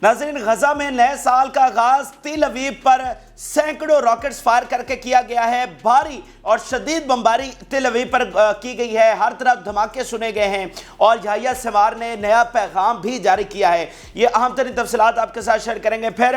ناظرین، غزہ میں نئے سال کا آغاز تل ابیب پر سینکڑوں راکٹس فائر کر کے کیا گیا ہے۔ بھاری اور شدید بمباری تل ابیب پر کی گئی ہے، ہر طرف دھماکے سنے گئے ہیں اور یحییٰ سنوار نے نیا پیغام بھی جاری کیا ہے۔ یہ اہم ترین تفصیلات آپ کے ساتھ شیئر کریں گے۔ پھر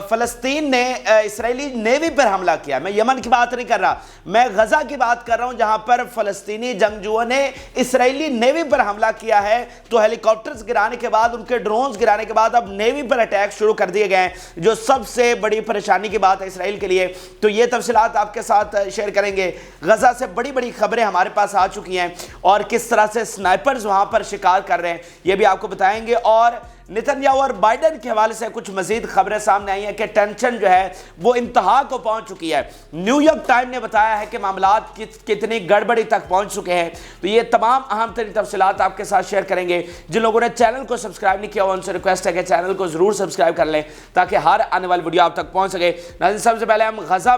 فلسطین نے اسرائیلی نیوی پر حملہ کیا۔ میں یمن کی بات نہیں کر رہا، میں غزہ کی بات کر رہا ہوں، جہاں پر فلسطینی جنگجوؤں نے اسرائیلی نیوی پر حملہ کیا ہے۔ تو ہیلی کاپٹرز گرانے کے بعد، ان کے ڈرونز گرانے کے بعد اب نیوی پر اٹیک شروع کر دیے گئے ہیں، جو سب سے بڑی پریشانی کی بات ہے اسرائیل کے لیے۔ تو یہ تفصیلات آپ کے ساتھ شیئر کریں گے۔ غزہ سے بڑی بڑی خبریں ہمارے پاس آ چکی ہیں اور کس طرح سے سنائپرز وہاں پر شکار کر رہے ہیں یہ بھی آپ کو بتائیں گے۔ اور نتن یاہو اور بائیڈن کے حوالے سے کچھ مزید خبریں سامنے آئی ہیں کہ ٹینشن جو ہے وہ انتہا کو پہنچ چکی ہے۔ نیو یارک ٹائم نے بتایا ہے کہ معاملات کتنی گڑبڑی تک پہنچ چکے ہیں۔ تو یہ تمام اہم ترین تفصیلات آپ کے ساتھ شیئر کریں گے۔ جن لوگوں نے چینل کو سبسکرائب نہیں کیا ہوا ان سے ریکویسٹ ہے کہ چینل کو ضرور سبسکرائب کر لیں تاکہ ہر آنے والی ویڈیو آپ تک پہنچ سکے۔ ناظرین، سب سے پہلے ہم غزہ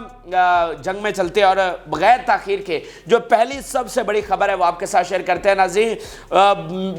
جنگ میں چلتے ہیں اور بغیر تاخیر کے جو پہلی سب سے بڑی خبر ہے وہ آپ کے ساتھ شیئر کرتے ہیں۔ ناظرین،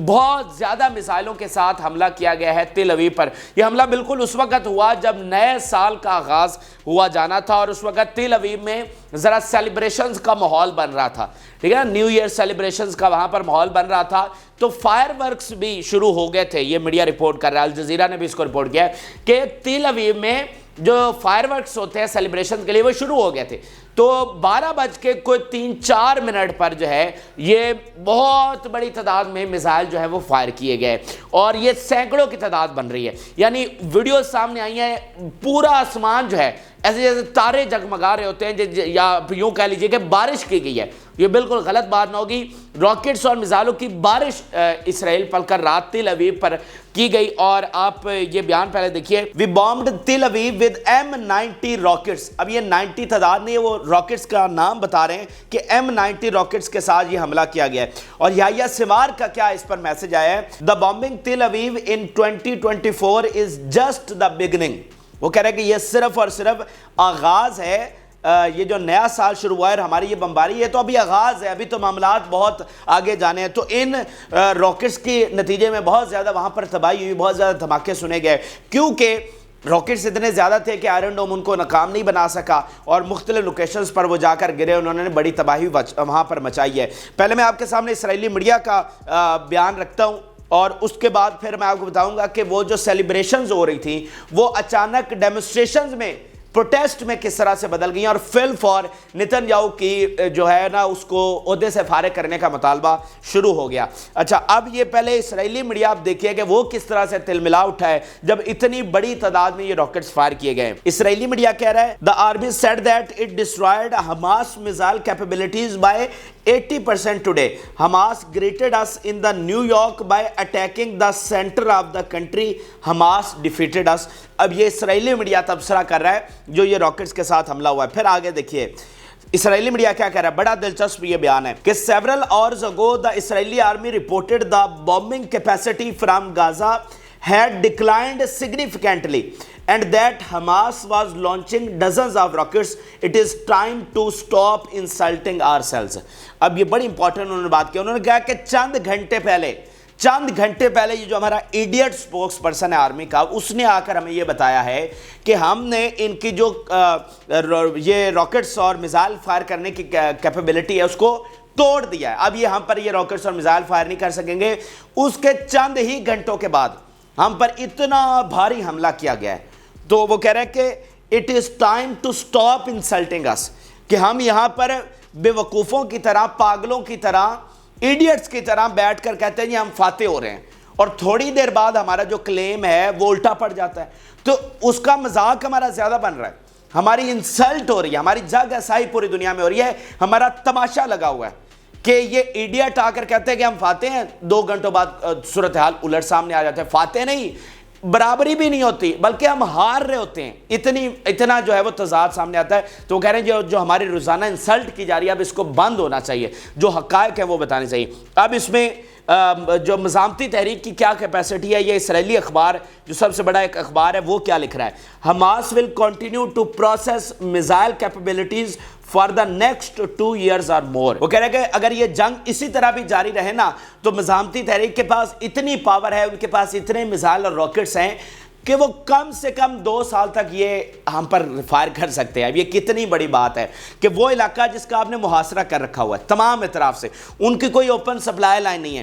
بہت زیادہ میزائلوں کے ساتھ حملہ کیا گیا ہے تل ابیب پر۔ یہ حملہ بالکل اس وقت ہوا جب نئے سال کا آغاز ہوا جانا تھا اور اس وقت تل ابیب میں ذرا سیلیبریشنز کا ماحول بن رہا تھا، ٹھیک ہے، نیو ایئر سیلیبریشنز کا وہاں پر ماحول بن رہا تھا۔ تو فائر ورکس بھی شروع ہو گئے تھے، یہ میڈیا رپورٹ کر رہا ہے، الجزیرہ نے بھی اس کو رپورٹ کیا ہے کہ تل ابیب میں جو فائر ورکس ہوتے ہیں سیلیبریشن کے لیے وہ شروع ہو گئے تھے۔ تو 12:03-4 پر جو ہے یہ بہت بڑی تعداد میں میزائل جو ہے وہ فائر کیے گئے اور یہ سینکڑوں کی تعداد بن رہی ہے۔ یعنی ویڈیو سامنے آئی ہیں، پورا آسمان جو ہے ایسے جیسے تارے جگمگا رہے ہوتے ہیں، یا یوں کہہ لیجئے کہ بارش کی گئی ہے۔ یہ بالکل غلط بات نہ ہوگی، راکٹس اور میزائلوں کی بارش اسرائیل پر کل رات تل ابیب پر کی گئی۔ اور آپ یہ بیان پہلے دیکھیے، وی بامبڈ تل ابیب ود M90 راکٹس۔ اب یہ 90 تعداد نہیں ہے، وہ راکٹس کا نام بتا رہے ہیں کہ M90 راکٹس کے ساتھ یہ حملہ کیا گیا ہے۔ اور یحییٰ سنوار کا کیا اس پر میسج آیا ہے؟ The bombing Tel Aviv in 2024 is just the beginning۔ وہ کہہ رہے ہیں کہ یہ صرف اور صرف آغاز ہے، یہ جو نیا سال شروع ہوا ہے اور ہماری یہ بمباری ہے تو ابھی آغاز ہے، ابھی تو معاملات بہت آگے جانے ہیں۔ تو ان راکٹس کے نتیجے میں بہت زیادہ وہاں پر تباہی ہوئی، بہت زیادہ دھماکے سنے گئے، کیونکہ راکٹس اتنے زیادہ تھے کہ آئرن ڈوم ان کو ناکام نہیں بنا سکا اور مختلف لوکیشنز پر وہ جا کر گرے، انہوں نے بڑی تباہی وہاں پر مچائی ہے۔ پہلے میں آپ کے سامنے اسرائیلی میڈیا کا بیان رکھتا ہوں اور اس کے بعد پھر میں آپ کو بتاؤں گا کہ وہ جو سیلیبریشنز ہو رہی تھیں وہ اچانک ڈیمونسٹریشنز میں، پروٹیسٹ میں کس طرح سے بدل گئی ہیں اور فل فور نتن یاہو کی جو ہے نا اس کو عہدے سے فارغ کرنے کا مطالبہ شروع ہو گیا۔ اچھا، اب یہ پہلے اسرائیلی میڈیا آپ دیکھیے کہ وہ کس طرح سے تلملا اٹھا ہے جب اتنی بڑی تعداد میں یہ راکٹس فائر کیے گئے۔ اسرائیلی میڈیا کہہ رہا ہے The army said that it destroyed Hamas missile capabilities by 80% today. Hamas greeted us in the New York by attacking the center of the country. Hamas defeated us. اب یہ اسرائیلی media تبصرہ کر رہا ہے جو یہ راکٹس کے ساتھ حملہ ہوا ہے۔ پھر آگے دیکھیے اسرائیلی میڈیا کیا کہہ رہا ہے، بڑا دلچسپ یہ بیان ہے کہ several hours ago the Israeli army reported the bombing capacity from Gaza had declined significantly and that Hamas was launching dozens of rockets. It is time to stop insulting ourselves. اب یہ بڑی امپورٹنٹ انہوں نے بات کی، انہوں نے کہا کہ چند گھنٹے پہلے یہ جو ہمارا ایڈیٹ سپوکس پرسن ہے آرمی کا، اس نے آ کر ہمیں یہ بتایا ہے کہ ہم نے ان کی جو یہ راکٹس اور میزائل فائر کرنے کی کیپیبلٹی ہے اس کو توڑ دیا ہے۔ اب یہ ہم پر یہ راکٹس اور میزائل فائر نہیں کر سکیں گے۔ اس کے چند ہی گھنٹوں کے بعد ہم پر اتنا بھاری حملہ کیا گیا ہے۔ تو وہ کہہ رہے ہیں کہ it is time to stop insulting us، کہ ہم یہاں پر بے وقوفوں کی طرح، پاگلوں کی طرح، ایڈیٹس کی طرح بیٹھ کر کہتے ہیں جی ہم فاتح ہو رہے ہیں اور تھوڑی دیر بعد ہمارا جو کلیم ہے وہ الٹا پڑ جاتا ہے۔ تو اس کا مذاق ہمارا زیادہ بن رہا ہے، ہماری انسلٹ ہو رہی ہے، ہماری جگ ایسائی پوری دنیا میں ہو رہی ہے، ہمارا تماشا لگا ہوا ہے کہ یہ ایڈیٹ آ کر کہتے ہیں کہ ہم فاتح ہیں، 2 گھنٹوں بعد صورتحال الٹ سامنے آ جاتے ہیں۔ فاتح نہیں، برابری بھی نہیں ہوتی بلکہ ہم ہار رہے ہوتے ہیں، اتنا جو ہے وہ تضاد سامنے آتا ہے۔ تو وہ کہہ رہے ہیں جو ہماری روزانہ انسلٹ کی جا رہی ہے اب اس کو بند ہونا چاہیے، جو حقائق ہیں وہ بتانے چاہیے۔ اب اس میں جو مزاحمتی تحریک کی کیا کیپیسٹی ہے، یہ اسرائیلی اخبار جو سب سے بڑا ایک اخبار ہے وہ کیا لکھ رہا ہے؟ Hamas will continue to process missile capabilities for the next 2 years اور مور. وہ کہہ رہے ہیں کہ اگر یہ جنگ اسی طرح بھی جاری رہے نا تو مزاحمتی تحریک کے پاس اتنی پاور ہے، ان کے پاس اتنے میزائل اور راکٹس ہیں کہ وہ کم سے کم 2 سال تک یہ ہم پر فائر کر سکتے ہیں. یہ کتنی بڑی بات ہے کہ وہ علاقہ جس کا آپ نے محاصرہ کر رکھا ہوا ہے تمام اطراف سے، ان کی کوئی اوپن سپلائی لائن نہیں ہے.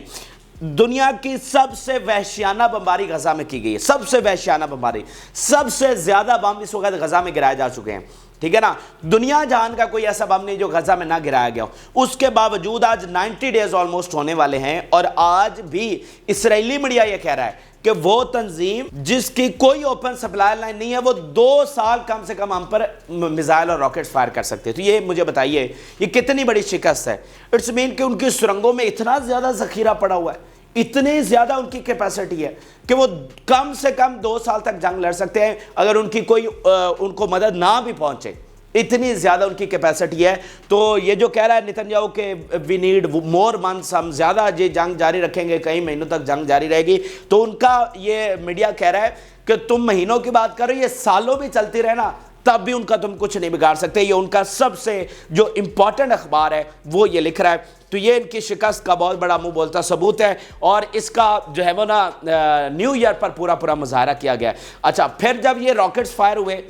دنیا کی سب سے وحشیانہ بمباری غزہ میں کی گئی ہے، سب سے وحشیانہ بمباری، سب سے زیادہ بم اس وقت غزہ میں گرائے جا چکے ہیں. ٹھیک ہے نا، دنیا جہان کا کوئی ایسا بم نہیں جو غزہ میں نہ گرایا گیا ہو. اس کے باوجود آج 90 days آلموسٹ ہونے والے ہیں، اور آج بھی اسرائیلی میڈیا یہ کہہ رہا ہے کہ وہ تنظیم جس کی کوئی اوپن سپلائی لائن نہیں ہے وہ 2 سال کم سے کم ہم پر میزائل اور راکٹس فائر کر سکتے. تو یہ مجھے بتائیے یہ کتنی بڑی شکست ہے. اٹس مین کہ ان کی سرنگوں میں اتنا زیادہ ذخیرہ پڑا ہوا ہے، اتنی زیادہ ان کی کیپیسٹی ہے کہ وہ کم سے کم 2 سال تک جنگ لڑ سکتے ہیں اگر ان کی کوئی ان کو مدد نہ بھی پہنچے. اتنی زیادہ ان کی کیپیسٹی ہے. تو یہ جو کہہ رہا ہے نتنیاہو کہ وی نیڈ مور منتھس، ہم زیادہ یہ جنگ جاری رکھیں گے، کئی مہینوں تک جنگ جاری رہے گی، تو ان کا یہ میڈیا کہہ رہا ہے کہ تم مہینوں کی بات کرو، یہ سالوں بھی چلتی رہے نا تب بھی ان کا تم کچھ نہیں بگاڑ سکتے. یہ ان کا سب سے جو امپورٹنٹ اخبار ہے وہ یہ لکھ رہا ہے. تو یہ ان کی شکست کا بہت بڑا منہ بولتا ثبوت ہے، اور اس کا جو ہے وہ نا نیو ایئر پر پورا مظاہرہ کیا گیا. اچھا، پھر جب یہ راکٹس فائر ہوئے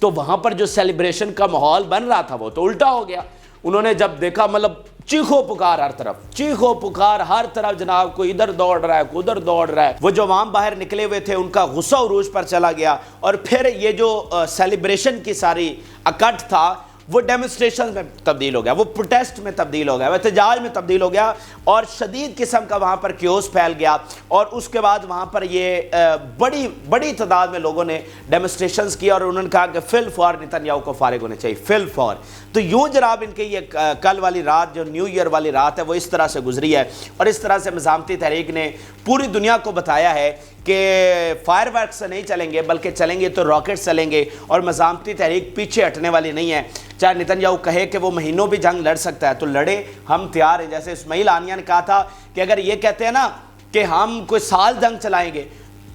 تو وہاں پر جو سیلیبریشن کا ماحول بن رہا تھا وہ تو الٹا ہو گیا. انہوں نے جب دیکھا مطلب چیخو پکار ہر طرف، چیخو پکار ہر طرف جناب، کوئی ادھر دوڑ رہا ہے کوئی ادھر دوڑ رہا ہے. وہ جو عوام باہر نکلے ہوئے تھے ان کا غصہ عروج پر چلا گیا، اور پھر یہ جو سیلیبریشن کی ساری اکٹ تھا وہ ڈیمونسٹریشن میں تبدیل ہو گیا، وہ پروٹیسٹ میں تبدیل ہو گیا، وہ احتجاج میں تبدیل ہو گیا، اور شدید قسم کا وہاں پر کیوس پھیل گیا. اور اس کے بعد وہاں پر یہ بڑی تعداد میں لوگوں نے ڈیمونسٹریشنز کیا، اور انہوں نے کہا کہ فل فار نتنیاہو کو فارغ ہونے چاہیے، فل فار. تو یوں جناب ان کی یہ کل والی رات جو نیو ایئر والی رات ہے وہ اس طرح سے گزری ہے، اور اس طرح سے مزاحمتی تحریک نے پوری دنیا کو بتایا ہے کہ فائر ورک سے نہیں چلیں گے بلکہ چلیں گے تو راکٹ چلیں گے، اور مزاحمتی تحریک پیچھے ہٹنے والی نہیں ہے. چاہے نتنیاہو کہے کہ وہ مہینوں بھی جنگ لڑ سکتا ہے تو لڑے، ہم تیار ہیں. جیسے اسماعیل ہانیہ نے کہا تھا کہ اگر یہ کہتے ہیں نا کہ ہم کوئی سال جنگ چلائیں گے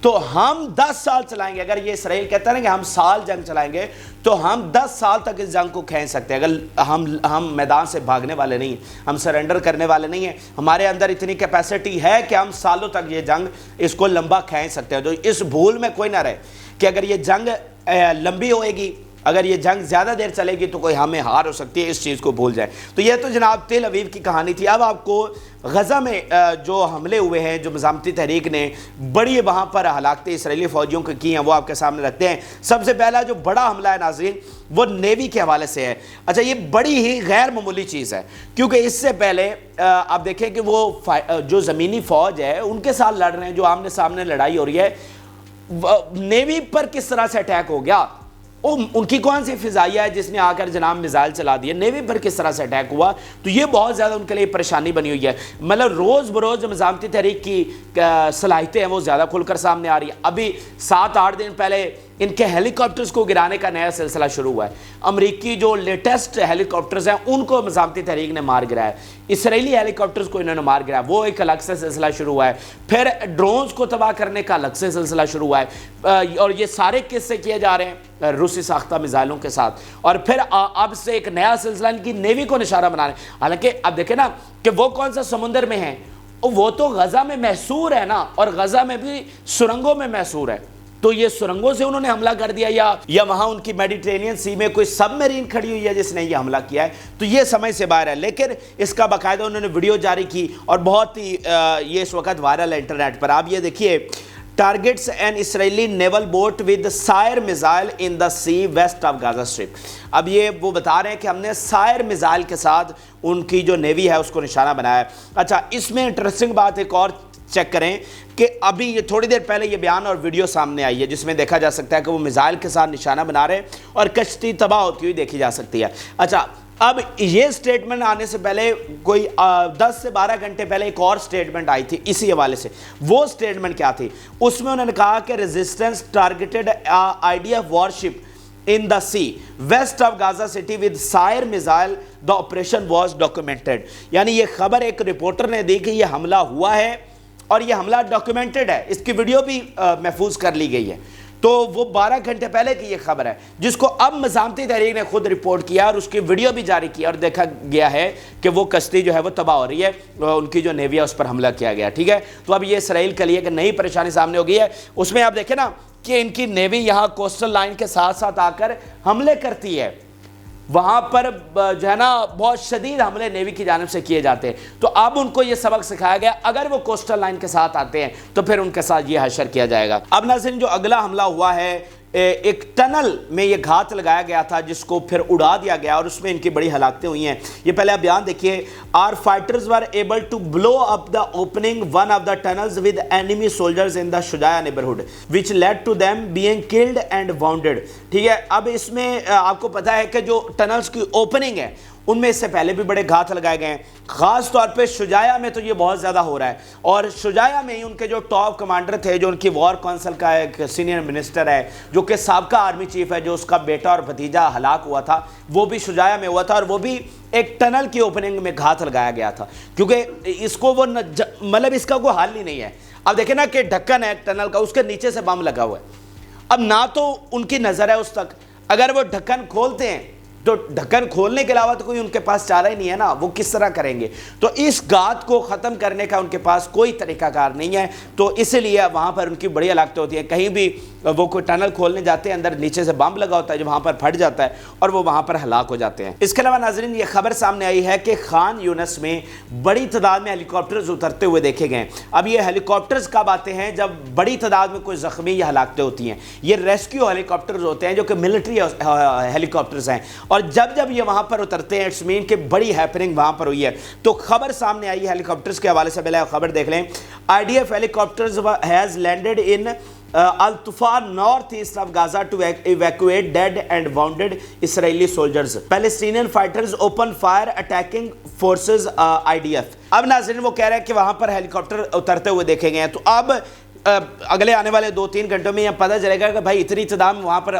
تو ہم 10 سال چلائیں گے. اگر یہ اسرائیل کہتا ہے نا کہ ہم سال جنگ چلائیں گے تو ہم 10 سال تک اس جنگ کو کھینچ سکتے ہیں. اگر ہم میدان سے بھاگنے والے نہیں ہیں، ہم سرنڈر کرنے والے نہیں ہیں، ہمارے اندر اتنی کیپیسٹی ہے کہ ہم سالوں تک یہ جنگ اس کو لمبا کھینچ سکتے ہیں. تو اس بھول میں کوئی نہ رہے کہ اگر یہ جنگ لمبی ہوئے گی، اگر یہ جنگ زیادہ دیر چلے گی تو کوئی ہمیں ہار ہو سکتی ہے، اس چیز کو بھول جائیں. تو یہ تو جناب تل اویو کی کہانی تھی. اب آپ کو غزہ میں جو حملے ہوئے ہیں، جو مزاحمتی تحریک نے بڑی وہاں پر ہلاکتیں اسرائیلی فوجیوں کو کی ہیں، وہ آپ کے سامنے رکھتے ہیں. سب سے پہلا جو بڑا حملہ ہے ناظرین وہ نیوی کے حوالے سے ہے. اچھا، یہ بڑی ہی غیر معمولی چیز ہے کیونکہ اس سے پہلے آپ دیکھیں کہ وہ جو زمینی فوج ہے ان کے ساتھ لڑ رہے ہیں، جو آمنے سامنے لڑائی ہو رہی ہے، نیوی پر کس طرح سے اٹیک ہو گیا. ان کی کون سی فضائیہ ہے جس نے آ کر جناب میزائل چلا دیے، نیوی پر کس طرح سے اٹیک ہوا. تو یہ بہت زیادہ ان کے لیے پریشانی بنی ہوئی ہے. مطلب روز بروز جو مزاحمتی تحریک کی صلاحیتیں ہیں وہ زیادہ کھل کر سامنے آ رہی ہے. ابھی 7-8 دن پہلے ان کے ہیلی کاپٹرز کو گرانے کا نیا سلسلہ شروع ہوا ہے. امریکی جو لیٹسٹ ہیلی کاپٹرز ہیں ان کو مزاحمتی تحریک نے مار گرایا ہے، اسرائیلی ہیلی کاپٹرز کو انہوں نے مار گرایا، وہ ایک الگ سے سلسلہ شروع ہوا ہے. پھر ڈرونز کو تباہ کرنے کا الگ سے سلسلہ شروع ہوا ہے، اور یہ سارے قصے کیے جا رہے ہیں روسی ساختہ میزائلوں کے ساتھ. اور پھر اب سے ایک نیا سلسلہ ان کی نیوی کو نشانہ بنانے. حالانکہ اب دیکھیں نا کہ وہ کون سا سمندر میں ہیں، وہ تو غزہ میں محصور ہے نا، اور غزہ میں بھی سرنگوں میں محصور ہے. تو یہ سرنگوں سے انہوں نے حملہ کر دیا، یا وہاں ان کی میڈیٹرینین سی میں کوئی سب میرین کھڑی ہوئی ہے جس نے یہ حملہ کیا ہے. تو یہ سمجھ سے باہر ہے. لیکن اس کا باقاعدہ انہوں نے ویڈیو جاری کی اور بہت ہی یہ اس وقت وائرل ہے انٹرنیٹ پر. آپ یہ دیکھیے، targets an Israeli naval boat with Sair missile in the sea west of Gaza strip. اب یہ وہ بتا رہے ہیں کہ ہم نے سائر میزائل کے ساتھ ان کی جو نیوی ہے اس کو نشانہ بنایا ہے. اچھا، اس میں انٹرسٹنگ بات ایک اور چیک کریں کہ ابھی یہ تھوڑی دیر پہلے یہ بیان اور ویڈیو سامنے آئی ہے جس میں دیکھا جا سکتا ہے کہ وہ میزائل کے ساتھ نشانہ بنا رہے ہیں اور کشتی تباہ ہوتی ہوئی دیکھی جا سکتی ہے. اچھا، اب یہ سٹیٹمنٹ آنے سے پہلے کوئی 10 سے 12 گھنٹے پہلے ایک اور سٹیٹمنٹ آئی تھی اسی حوالے سے. وہ سٹیٹمنٹ کیا تھی؟ اس میں انہوں نے کہا کہ resistance targeted IDF worship in the sea west of Gaza city with Sire missile the operation was documented. یعنی یہ خبر ایک رپورٹر نے دی کہ یہ حملہ ہوا ہے اور یہ حملہ ڈاکیومنٹڈ ہے, اس کی ویڈیو بھی محفوظ کر لی گئی ہے. تو وہ 12 گھنٹے پہلے کی یہ خبر ہے جس کو اب مزاحمتی تحریک نے خود رپورٹ کیا اور اس کی ویڈیو بھی جاری کی, اور دیکھا گیا ہے کہ وہ کشتی جو ہے وہ تباہ ہو رہی ہے, ان کی جو نیوی ہے اس پر حملہ کیا گیا. ٹھیک ہے, تو اب یہ اسرائیل کے لیے کہ نئی پریشانی سامنے ہو گئی ہے. اس میں آپ دیکھیں نا کہ ان کی نیوی یہاں کوسٹل لائن کے ساتھ ساتھ آ کر حملے کرتی ہے, وہاں پر جو ہے نا بہت شدید حملے نیوی کی جانب سے کیے جاتے ہیں. تو اب ان کو یہ سبق سکھایا گیا, اگر وہ کوسٹل لائن کے ساتھ آتے ہیں تو پھر ان کے ساتھ یہ حشر کیا جائے گا. اب ناظرین جو اگلا حملہ ہوا ہے, ایک ٹنل میں یہ گھات لگایا گیا تھا جس کو پھر اڑا دیا گیا اور اس میں ان کی بڑی ہلاکتیں ہوئی ہیں. یہ پہلے آپ بیان دیکھیے, our fighters were able to blow up the opening one of the tunnels with enemy soldiers in the Shujaya neighborhood which led to them being killed and wounded. ٹھیک ہے, اب اس میں آپ کو پتا ہے کہ جو ٹنلز کی اوپننگ ہے ان میں اس سے پہلے بھی بڑے گھات لگائے گئے ہیں, خاص طور پہ شجاعہ میں تو یہ بہت زیادہ ہو رہا ہے. اور شجاعہ میں ہی ان کے جو ٹاپ کمانڈر تھے, جو ان کی وار کونسل کا ایک سینئر منسٹر ہے, جو کہ سابقہ آرمی چیف ہے, جو اس کا بیٹا اور بھتیجا ہلاک ہوا تھا, وہ بھی شجاعہ میں ہوا تھا, اور وہ بھی ایک ٹنل کی اوپننگ میں گھات لگایا گیا تھا, کیونکہ اس کو وہ مطلب اس کا کوئی حل ہی نہیں ہے. اب دیکھیں نا کہ ڈھکن ہے ٹنل کا, اس کے نیچے سے بم لگا ہوا ہے. اب نہ تو ان کی نظر ہے اس تک, اگر وہ ڈھکن کھولتے ہیں تو ڈھکن کھولنے کے علاوہ تو کوئی ان کے پاس چارہ ہی نہیں ہے نا, وہ کس طرح کریں گے. تو اس گات کو ختم کرنے کا ان کے پاس کوئی طریقہ کار نہیں ہے, تو اس لیے وہاں پر ان کی بڑی ہلاکتیں ہوتی ہیں. کہیں بھی وہ کوئی ٹنل کھولنے جاتے ہیں, اندر نیچے سے بم لگا ہوتا ہے جو وہاں پر پھٹ جاتا ہے اور وہ وہاں پر ہلاک ہو جاتے ہیں. اس کے علاوہ ناظرین یہ خبر سامنے آئی ہے کہ خان یونس میں بڑی تعداد میں ہیلی کاپٹرز اترتے ہوئے دیکھے گئے. اب یہ ہیلی کاپٹرز کب آتے ہیں؟ جب بڑی تعداد میں کوئی زخمی یا ہلاکتیں ہوتی ہیں. یہ ریسکیو ہیلی کاپٹرز ہوتے ہیں جو کہ ملٹری ہیلی کاپٹرز ہیں, اور جب یہ وہاں پر اترتے ہیں اٹس مین کہ بڑی ہیپننگ وہاں پر ہوئی ہے. تو خبر سامنے آئی ہے ہیلی کاپٹرز کے حوالے سے, پہلے خبر دیکھ لیں. IDF helicopters has landed in Al-Tufa northeast of Gaza to evacuate dead and wounded Israeli soldiers. Palestinian fighters open fire attacking forces IDF. اب ناظرین وہ کہہ رہے ہیں کہ وہاں پر ہیلی کاپٹر اترتے ہوئے دیکھے گئے ہیں. تو اب اگلے آنے والے 2-3 گھنٹوں میں یہ پتہ چلے گا کہ بھائی اتنی تعداد میں وہاں پر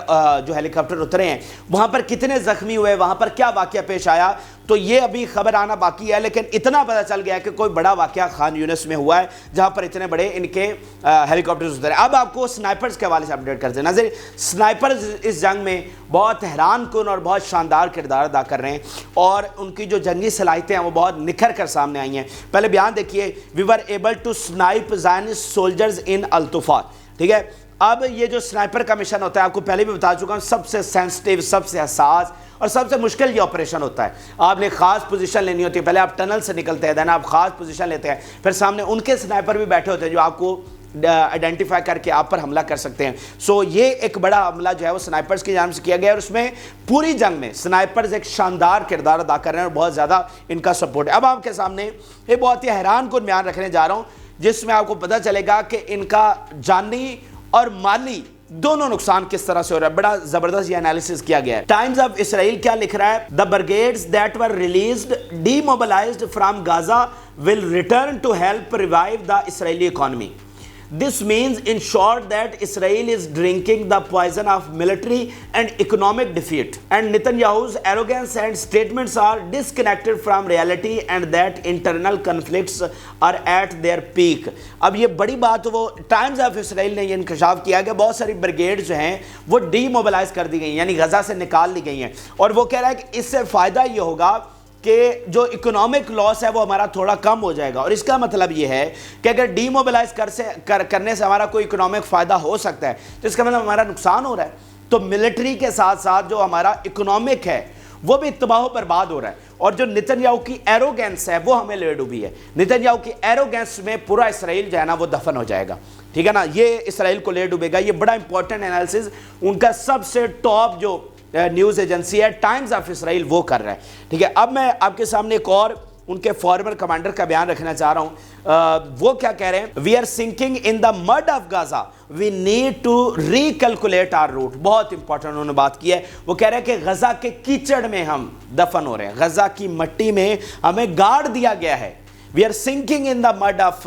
جو ہیلی کاپٹر اترے ہیں وہاں پر کتنے زخمی ہوئے, وہاں پر کیا واقعہ پیش آیا. تو یہ ابھی خبر آنا باقی ہے, لیکن اتنا پتہ چل گیا کہ کوئی بڑا واقعہ خان یونس میں ہوا ہے جہاں پر اتنے بڑے ان کے ہیلی کاپٹرز اترے. اب آپ کو سنائپرز کے حوالے سے اپڈیٹ کرتے ہیں. ناظرین سنائپرز اس جنگ میں بہت حیران کن اور بہت شاندار کردار ادا کر رہے ہیں, اور ان کی جو جنگی صلاحیتیں ہیں وہ بہت نکھر کر سامنے آئی ہیں. پہلے بیان دیکھیے, we were able to snipe Zionist soldiers in Al-Tufa. ٹھیک ہے, اب یہ جو سنائپر کا مشن ہوتا ہے آپ کو پہلے بھی بتا چکا ہوں, سب سے سینسٹیو, سب سے حساس اور سب سے مشکل یہ آپریشن ہوتا ہے. آپ نے خاص پوزیشن لینی ہوتی ہے, پہلے آپ ٹنل سے نکلتے ہیں, دین آپ خاص پوزیشن لیتے ہیں, پھر سامنے ان کے سنائپر بھی بیٹھے ہوتے ہیں جو آپ کو آئیڈینٹیفائی کر کے آپ پر حملہ کر سکتے ہیں. سو یہ ایک بڑا حملہ جو ہے وہ سنائپرز کی جانب سے کیا گیا, اور اس میں پوری جنگ میں سنائپرز ایک شاندار کردار ادا کر رہے ہیں اور بہت زیادہ ان کا سپورٹ ہے. اب آپ کے سامنے ایک بہت ہی حیران کن بیان رکھنے جا رہا ہوں جس میں آپ کو پتہ چلے گا کہ ان کا جانی اور مالی دونوں نقصان کس طرح سے ہو رہا ہے. بڑا زبردست یہ انالیسس کیا گیا ہے. ٹائمز آف اسرائیل کیا لکھ رہا ہے؟ The brigades that were released demobilized from Gaza will return to help revive the Israeli economy. This means in short that Israel is drinking the poison of military and economic defeat, and Netanyahu's arrogance and statements are disconnected from reality and that internal conflicts are at their peak. اب یہ بڑی بات وہ Times of Israel نے یہ انکشاف کیا کہ بہت ساری بریگیڈ جو ہیں وہ ڈی موبلائز کر دی گئی ہیں, یعنی غزہ سے نکال لی گئی ہیں, اور وہ کہہ رہا ہے کہ اس سے فائدہ یہ ہوگا کہ جو اکنامک لاس ہے وہ ہمارا تھوڑا کم ہو جائے گا. اور اس کا مطلب یہ ہے کہ اگر ڈی موبلائز کرنے سے ہمارا کوئی اکنامک فائدہ ہو سکتا ہے تو اس کا مطلب ہمارا نقصان ہو رہا ہے. تو ملٹری کے ساتھ ساتھ جو ہمارا اکنامک ہے وہ بھی تباہ و برباد ہو رہا ہے. اور جو نتنیاہو کی ایروگینس ہے وہ ہمیں لے ڈوبی ہے. نتنیاہو کی ایروگینس میں پورا اسرائیل جو ہے نا وہ دفن ہو جائے گا. ٹھیک ہے نا, یہ اسرائیل کو لے ڈوبے گا. یہ بڑا امپورٹنٹ انالیسز ان کا سب سے ٹاپ جو نیوز ایجنسی ہے ٹائمز آف اسرائیل وہ کر رہا ہے. ٹھیک ہے, اب میں آپ کے سامنے ایک اور ان کے فارمر کمانڈر کا بیان رکھنا چاہ رہا ہوں. وہ کیا کہہ رہے ہیں؟ We are sinking in the mud of Gaza, we need to recalculate our route. بہت امپورٹنٹ انہوں نے بات کی ہے. وہ کہہ رہے ہیں کہ غزہ کے کیچڑ میں ہم دفن ہو رہے ہیں, غزہ کی مٹی میں ہمیں گاڑ دیا گیا ہے. We are sinking in the mud of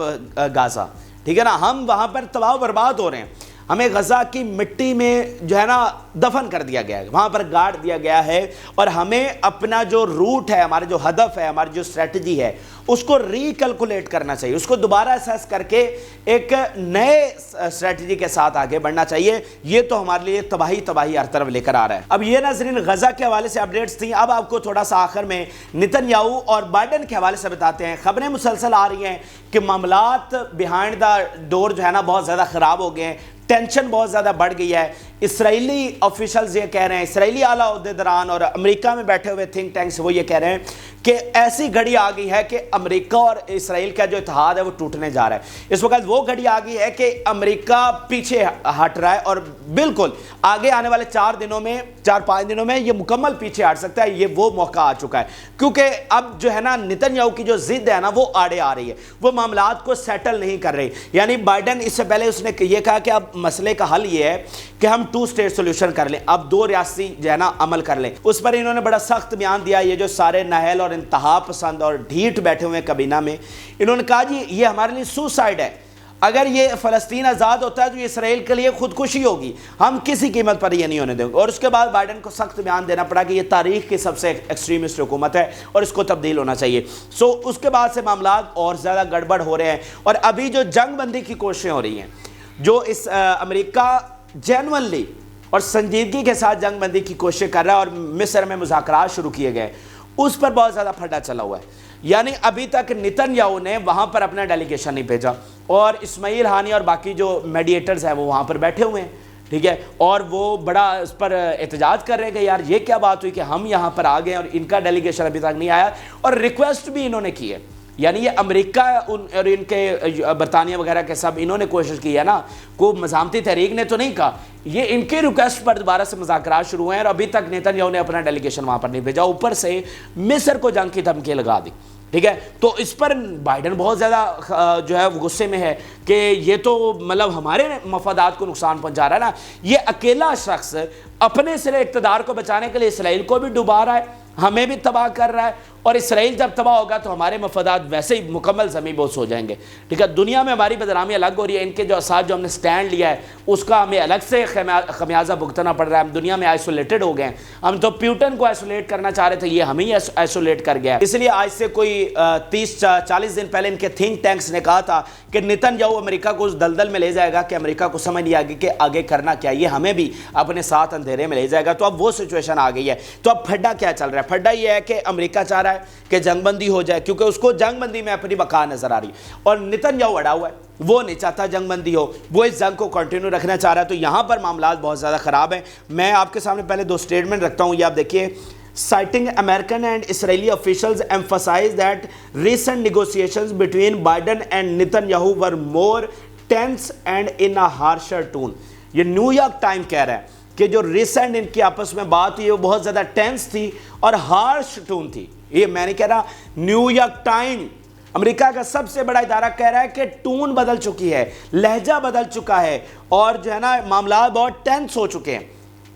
Gaza. ٹھیک ہے نا, ہم وہاں پر تباہ و برباد ہو رہے ہیں, ہمیں غزہ کی مٹی میں جو ہے نا دفن کر دیا گیا ہے, وہاں پر گاڑ دیا گیا ہے, اور ہمیں اپنا جو روٹ ہے, ہمارا جو ہدف ہے, ہماری جو اسٹریٹجی ہے اس کو ریکلکولیٹ کرنا چاہیے، اس کو دوبارہ اسیس کر کے ایک نئے اسٹریٹجی کے ساتھ آگے بڑھنا چاہیے۔ یہ تو ہمارے لیے تباہی ہر طرف لے کر آ رہا ہے۔ اب یہ ناظرین غزہ کے حوالے سے اپڈیٹس تھیں۔ اب آپ کو تھوڑا سا آخر میں نتن یاہو اور بائیڈن کے حوالے سے بتاتے ہیں۔ خبریں مسلسل آ رہی ہیں کہ معاملات بیہائنڈ دا ڈور جو ہے نا بہت زیادہ خراب ہو گئے ہیں، ٹینشن بہت زیادہ بڑھ گئی ہے۔ اسرائیلی آفیشلز یہ کہہ رہے ہیں، اسرائیلی اعلیٰ عہدیداران اور امریکہ میں بیٹھے ہوئے تھنک ٹینکس وہ یہ کہہ رہے ہیں کہ ایسی گھڑی آ گئی ہے کہ امریکہ اور اسرائیل کا جو اتحاد ہے وہ ٹوٹنے جا رہا ہے۔ اس وقت وہ گھڑی آ گئی ہے کہ امریکہ پیچھے ہٹ رہا ہے اور بالکل آگے آنے والے 4-5 دنوں میں یہ مکمل پیچھے ہٹ سکتا ہے۔ یہ وہ موقع آ چکا ہے کیونکہ اب جو ہے نا نتن یاہو کی جو ضد ہے نا وہ آڑے آ رہی ہے، وہ معاملات کو سیٹل نہیں کر رہی۔ یعنی بائیڈن اس سے پہلے اس نے یہ کہا کہ اب مسئلے کا حل یہ ہے کہ ہم 2 اسٹیٹ سولوشن کر لیں، اب 2 ریاستی جو ہے نا عمل کر لیں۔ اس پر انہوں نے بڑا سخت بیان دیا۔ یہ جو سارے نااہل اور انتہا پسند اور ڈھیٹ بیٹھے ہوئے کابینہ میں، انہوں نے کہا جی یہ ہمارے لیے سوسائڈ ہے، اگر یہ فلسطین آزاد ہوتا ہے تو یہ اسرائیل کے لیے خودکشی ہوگی، ہم کسی قیمت پر یہ نہیں ہونے دیں گے۔ اور اس کے بعد بائیڈن کو سخت بیان دینا پڑا کہ یہ تاریخ کی سب سے ایکسٹریمسٹ حکومت ہے اور اس کو تبدیل ہونا چاہیے۔ اس کے بعد سے معاملات اور زیادہ گڑبڑ ہو رہے ہیں اور ابھی جو جنگ بندی کی کوششیں ہو رہی ہیں، جو اس امریکہ جینوئنلی اور سنجیدگی کے ساتھ جنگ بندی کی کوشش کر رہا ہے اور مصر میں مذاکرات شروع کیے گئے، اس پر بہت زیادہ پھڈا چلا ہوا ہے۔ یعنی ابھی تک نتن یاہو نے وہاں پر اپنا ڈیلیگیشن نہیں بھیجا اور اسماعیل ہانی اور باقی جو میڈیٹرز ہیں وہ وہاں پر بیٹھے ہوئے ہیں، ٹھیک ہے، اور وہ بڑا اس پر احتجاج کر رہے ہیں کہ یار یہ کیا بات ہوئی کہ ہم یہاں پر آ گئے اور ان کا ڈیلیگیشن ابھی تک نہیں آیا، اور ریکویسٹ بھی انہوں نے کی ہے۔ یعنی یہ امریکہ اور ان کے برطانیہ وغیرہ کے سب انہوں نے کوشش کی ہے نا، کوئی مزاحمتی تحریک نے تو نہیں کہا، یہ ان کے ریکویسٹ پر دوبارہ سے مذاکرات شروع ہوئے ہیں اور ابھی تک نتن یاہو نے اپنا ڈیلیگیشن وہاں پر نہیں بھیجا، اوپر سے مصر کو جنگ کی دھمکی لگا دی، ٹھیک ہے۔ تو اس پر بائیڈن بہت زیادہ جو ہے غصے میں ہے کہ یہ تو مطلب ہمارے مفادات کو نقصان پہنچا رہا ہے نا، یہ اکیلا شخص اپنے سرے اقتدار کو بچانے کے لیے اسرائیل کو بھی ڈبا رہا ہے، ہمیں بھی تباہ کر رہا ہے، اور اسرائیل جب تباہ ہوگا تو ہمارے مفادات ویسے ہی مکمل زمین بوس ہو جائیں گے، ٹھیک ہے۔ دنیا میں ہماری بدنامی الگ ہو رہی ہے، ان کے جو ساتھ جو ہم نے سٹینڈ لیا ہے اس کا ہمیں الگ سے خمیازہ بھگتنا پڑ رہا ہے۔ ہم دنیا میں آئسولیٹڈ ہو گئے ہیں، ہم تو پیوٹن کو آئسولیٹ کرنا چاہ رہے تھے، یہ ہمیں ہی آئسولیٹ کر گیا ہے۔ اس لیے آج سے کوئی 30-40 دن پہلے ان کے تھنک ٹینکس نے کہا تھا کہ نتن یاہو امریکہ کو اس دلدل میں لے جائے گا کہ امریکہ کو سمجھ نہیں آگے کہ آگے کرنا کیا، یہ ہمیں بھی اپنے ساتھ اندھیرے میں لے جائے گا۔ تو اب وہ سچویشن آ گئی ہے۔ تو اب پھڈا کیا چل رہا ہے؟ پھڈا یہ ہے کہ امریکہ چاہ رہا ہے کہ جنگ بندی ہو جائے کیونکہ اس کو جنگ بندی میں اپنی بقا نظر آ رہی ہے، اور نتن یاہو اڑا ہوا ہے، وہ نہیں چاہتا جنگ بندی ہو، وہ اس جنگ کو کنٹینیو رکھنا چاہ رہا ہے۔ تو یہاں پر معاملات بہت زیادہ خراب ہیں۔ میں آپ کے سامنے پہلے 2 سٹیٹمنٹ رکھتا ہوں، یہ آپ دیکھیے۔ Citing American and Israeli officials emphasized that recent negotiations between Biden and Netanyahu were more tense and in a harsher tone۔ یہ نیو یارک ٹائم کہہ رہا ہے کہ جو ریسنٹ ان کی آپس میں بات ہوئی وہ بہت زیادہ ٹینس تھی اور ہارش ٹون تھی۔ یہ میں نے کہہ رہا، نیو یارک ٹائم امریکہ کا سب سے بڑا ادارہ کہہ رہا ہے کہ ٹون بدل چکی ہے، لہجہ بدل چکا ہے، اور جو ہے نا معاملات بہت ٹینس ہو چکے ہیں۔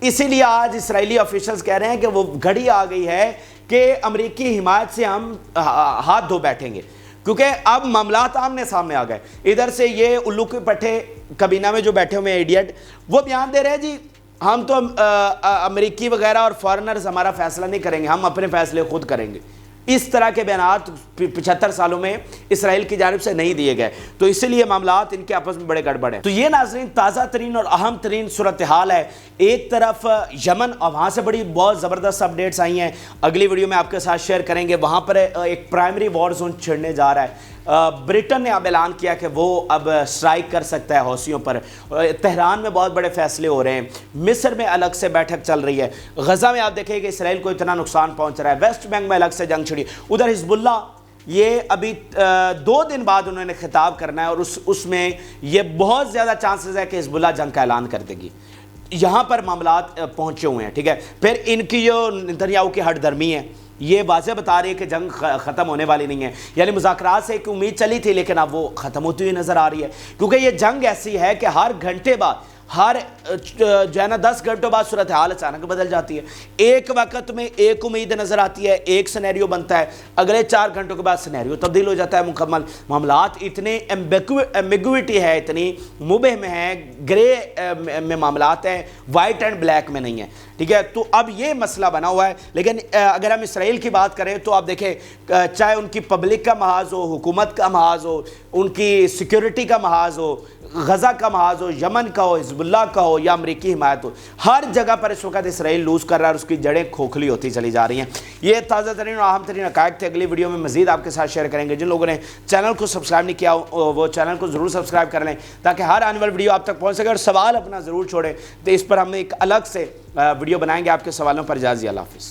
اسی لیے آج اسرائیلی آفیشلز کہہ رہے ہیں کہ وہ گھڑی آ گئی ہے کہ امریکی حمایت سے ہم ہاتھ دھو بیٹھیں گے، کیونکہ اب معاملات آمنے سامنے آ گئے۔ ادھر سے یہ الو کے پٹھے کابینہ میں جو بیٹھے ہوئے ہیں ایڈیٹ، وہ بیان دے رہے ہیں جی ہم تو امریکی وغیرہ اور فارنرز ہمارا فیصلہ نہیں کریں گے، ہم اپنے فیصلے خود کریں گے۔ اس طرح کے بیانات 75 سالوں میں اسرائیل کی جانب سے نہیں دیے گئے، تو اسی لیے معاملات ان کے آپس میں بڑے گڑبڑ ہیں۔ تو یہ ناظرین تازہ ترین اور اہم ترین صورتحال ہے۔ ایک طرف یمن، اور وہاں سے بڑی بہت زبردست اپڈیٹس آئی ہیں، اگلی ویڈیو میں آپ کے ساتھ شیئر کریں گے۔ وہاں پر ایک پرائمری وار زون چھڑنے جا رہا ہے۔ برٹن نے اب اعلان کیا کہ وہ اب سٹرائک کر سکتا ہے حوثیوں پر۔ تہران میں بہت بڑے فیصلے ہو رہے ہیں، مصر میں الگ سے بیٹھک چل رہی ہے، غزہ میں آپ دیکھیں کہ اسرائیل کو اتنا نقصان پہنچ رہا ہے، ویسٹ بینک میں الگ سے جنگ چھڑی، ادھر حزب اللہ یہ ابھی 2 دن بعد انہوں نے خطاب کرنا ہے، اور اس میں یہ بہت زیادہ چانسز ہے کہ حزب اللہ جنگ کا اعلان کر دے گی۔ یہاں پر معاملات پہنچے ہوئے ہیں، ٹھیک ہے۔ پھر ان کی جو نتن یاہو کی ہٹ درمی ہے، یہ واضح بتا رہی ہے کہ جنگ ختم ہونے والی نہیں ہے۔ یعنی مذاکرات سے ایک امید چلی تھی لیکن اب وہ ختم ہوتی ہوئی نظر آ رہی ہے، کیونکہ یہ جنگ ایسی ہے کہ ہر گھنٹے بعد، ہر جو ہے نا 10 گھنٹوں بعد صورتحال اچانک بدل جاتی ہے۔ ایک وقت میں ایک امید نظر آتی ہے، ایک سینیریو بنتا ہے، اگلے 4 گھنٹوں کے بعد سینیریو تبدیل ہو جاتا ہے مکمل۔ معاملات اتنے ایمبیگوٹی ہے، اتنی مبہم ہے، گرے میں معاملات ہیں، وائٹ اینڈ بلیک میں نہیں ہے۔ ٹھیک ہے. تو اب یہ مسئلہ بنا ہوا ہے. لیکن اگر ہم اسرائیل کی بات کریں تو آپ دیکھیں چاہے ان کی پبلک کا محاذ ہو, حکومت کا محاذ ہو, ان کی سیکیورٹی کا محاذ ہو, غزہ کا محاذ ہو, یمن کا ہو, حزب اللہ کا ہو یا امریکی حمایت ہو, ہر جگہ پر اس وقت اسرائیل لوز کر رہا ہے اور اس کی جڑیں کھوکھلی ہوتی چلی جا رہی ہیں. یہ تازہ ترین اور اہم ترین حقائق تھے. اگلی ویڈیو میں مزید آپ کے ساتھ شیئر کریں گے. جن لوگوں نے چینل کو سبسکرائب نہیں کیا وہ چینل کو ضرور سبسکرائب کر لیں تاکہ ہر آنے والی ویڈیو آپ تک پہنچ سکے. اور سوال اپنا ضرور چھوڑیں, تو اس پر ہم ایک الگ سے ویڈیو بنائیں گے آپ کے سوالوں پر. اجازت. اللہ حافظ.